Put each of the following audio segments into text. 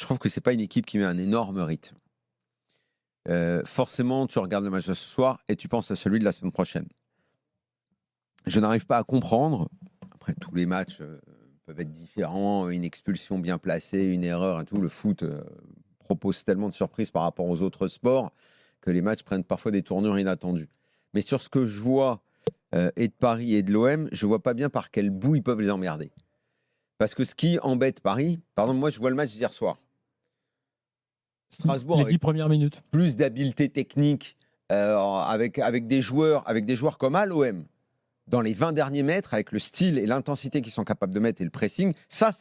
trouve que c'est pas une équipe qui met un énorme rythme. Forcément, tu regardes le match de ce soir et tu penses à celui de la semaine prochaine. Je n'arrive pas à comprendre. Après, tous les matchs peuvent être différents, une expulsion bien placée, une erreur et tout. Le foot propose tellement de surprises par rapport aux autres sports que les matchs prennent parfois des tournures inattendues. Mais sur ce que je vois et de Paris et de l'OM, je vois pas bien par quel bout ils peuvent les emmerder. Parce que ce qui embête Paris, par exemple, moi je vois le match d'hier soir. Strasbourg Les avec 10 premières minutes. plus d'habileté technique, avec des joueurs comme à l'OM, dans les 20 derniers mètres, avec le style et l'intensité qu'ils sont capables de mettre et le pressing, ça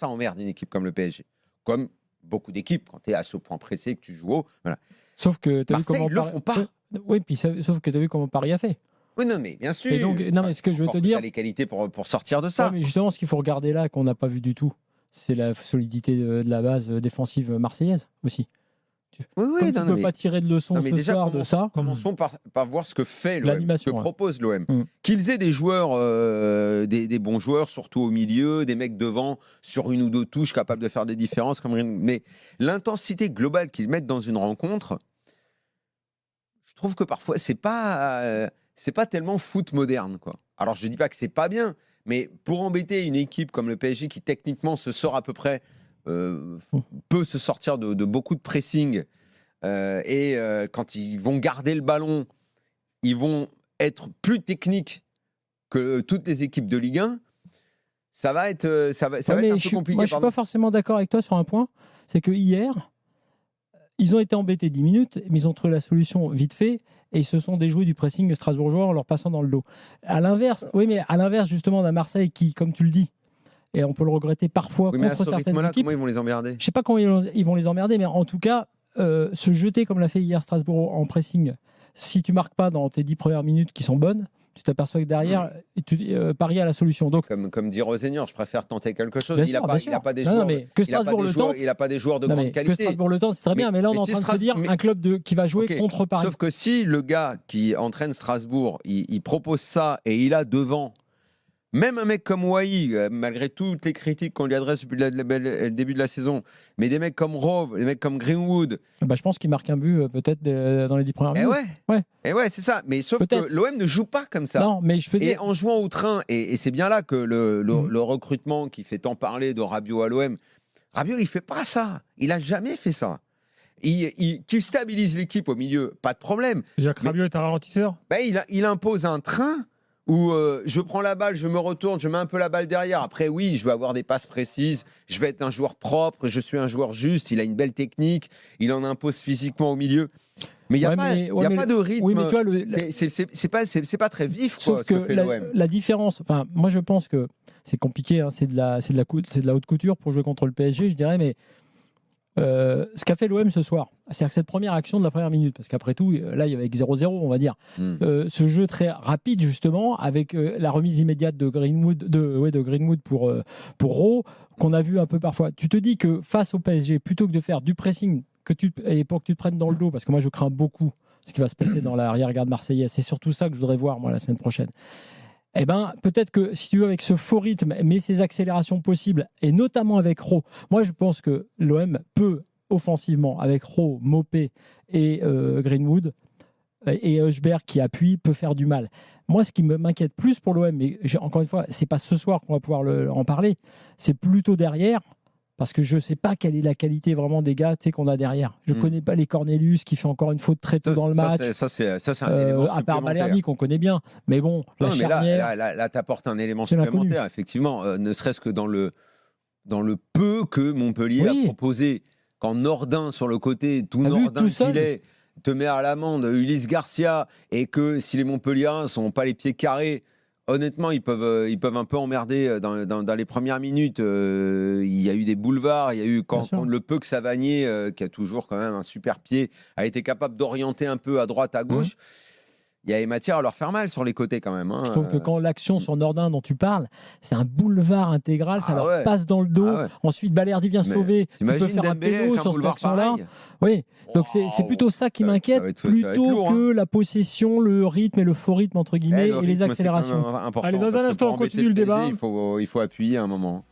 emmerde une équipe comme le PSG. Comme beaucoup d'équipes, quand tu es à ce point pressé que tu joues haut. Voilà. Sauf que tu as vu Marseille, comment ils le font pas. Oui, puis sauf que tu as vu comment Paris a fait. Oui, non, mais bien sûr. Et donc, non, mais ce que je veux te dire. Tu as les qualités pour sortir de ça. Ouais, mais justement, ce qu'il faut regarder là, qu'on n'a pas vu du tout, c'est la solidité de la base défensive marseillaise aussi. Oui, Comme tu ne peux pas tirer de leçons ce soir de ça. Commençons par voir ce que fait l'OM, l'animation, ce que propose l'OM. Mm. Qu'ils aient des joueurs, des bons joueurs, surtout au milieu, des mecs devant, sur une ou deux touches, capables de faire des différences. Mais l'intensité globale qu'ils mettent dans une rencontre, je trouve que parfois, c'est pas tellement foot moderne, quoi. Alors, je ne dis pas que c'est pas bien, mais pour embêter une équipe comme le PSG, qui techniquement se sort à peu près, peut se sortir de beaucoup de pressing, quand ils vont garder le ballon, ils vont être plus techniques que toutes les équipes de Ligue 1. Ça va être un peu compliqué. Moi, je ne suis pas forcément d'accord avec toi sur un point. C'est que hier, ils ont été embêtés 10 minutes, mais ils ont trouvé la solution vite fait et ils se sont déjoués du pressing strasbourgeois en leur passant dans le dos. À l'inverse, justement d'un Marseille qui, comme tu le dis, et on peut le regretter parfois contre certaines équipes. Comment ils vont les emmerder ? Je ne sais pas comment ils vont les emmerder, mais en tout cas, se jeter comme l'a fait hier Strasbourg en pressing, si tu marques pas dans tes 10 premières minutes qui sont bonnes, tu t'aperçois que derrière, Paris a la solution. Donc, comme dit Rosenior, je préfère tenter quelque chose. Il n'a pas des joueurs. Il n'a pas des joueurs de grande qualité. Que Strasbourg le tente, c'est très bien. Mais là, on est en train de se dire un club qui va jouer contre Paris. Sauf que si le gars qui entraîne Strasbourg, il propose ça et il a devant. Même un mec comme Wai, malgré toutes les critiques qu'on lui adresse depuis le début de la saison, mais des mecs comme Rove, des mecs comme Greenwood. Je pense qu'il marque un but peut-être dans les 10 premières minutes. Et ouais, c'est ça. Mais sauf que l'OM ne joue pas comme ça. Non, mais en jouant au train, et c'est bien là que le recrutement qui fait tant parler de Rabiot à l'OM, Rabiot, il fait pas ça. Il a jamais fait ça. Qu'il stabilise l'équipe au milieu, pas de problème. C'est-à-dire que Rabiot est un ralentisseur ? Il impose un train où je prends la balle, je me retourne, je mets un peu la balle derrière. Après, oui, je vais avoir des passes précises, je vais être un joueur propre, je suis un joueur juste, il a une belle technique, il en impose physiquement au milieu. Mais il n'y a pas de rythme. Oui, mais tu vois, c'est pas très vif, sauf quoi, ce que fait l'OM. La différence, moi je pense que c'est compliqué, c'est de la haute couture pour jouer contre le PSG, je dirais, mais ce qu'a fait l'OM ce soir, c'est-à-dire que cette première action de la première minute, parce qu'après tout, là, il y avait 0-0, on va dire. Ce jeu très rapide, justement, avec la remise immédiate de Greenwood pour Rowe, qu'on a vu un peu parfois. Tu te dis que face au PSG, plutôt que de faire du pressing, et pour que tu te prennes dans le dos, parce que moi, je crains beaucoup ce qui va se passer dans l'arrière-garde marseillaise. C'est surtout ça que je voudrais voir, moi, la semaine prochaine. Peut-être que si tu veux, avec ce faux rythme, mais ces accélérations possibles, et notamment avec Rowe, moi je pense que l'OM peut offensivement, avec Rowe, Mopé et Greenwood, et Eusberg qui appuie, peut faire du mal. Moi, ce qui m'inquiète plus pour l'OM, mais encore une fois, c'est pas ce soir qu'on va pouvoir en parler, c'est plutôt derrière. Parce que je ne sais pas quelle est la qualité vraiment des gars qu'on a derrière. Je ne connais pas les Cornelius qui fait encore une faute très tôt dans le match. Ça, c'est un élément supplémentaire. À part Balerdi qu'on connaît bien. Mais bon, charnière... Là tu apportes un élément supplémentaire, effectivement. Ne serait-ce que dans le peu que Montpellier a proposé. Quand Nordin, sur le côté, tout Nordin qu'il est, te met à l'amende Ulysse Garcia, et que si les Montpelliérains ne sont pas les pieds carrés, honnêtement, ils peuvent un peu emmerder dans les premières minutes. Il y a eu des boulevards, il y a eu quand le peu que Savanier, qui a toujours quand même un super pied, a été capable d'orienter un peu à droite, à gauche. Il y avait matière à leur faire mal sur les côtés quand même. Je trouve que quand l'action sur Nordin dont tu parles, c'est un boulevard intégral, ça leur passe dans le dos. Ensuite, Balerdi vient sauver. Tu peux faire un péno sur cette action-là. Oui, donc c'est plutôt ça qui m'inquiète, plutôt que la possession, le rythme et le faux rythme, entre guillemets, et les accélérations. Allez, dans un instant, on continue le débat. Il faut appuyer à un moment.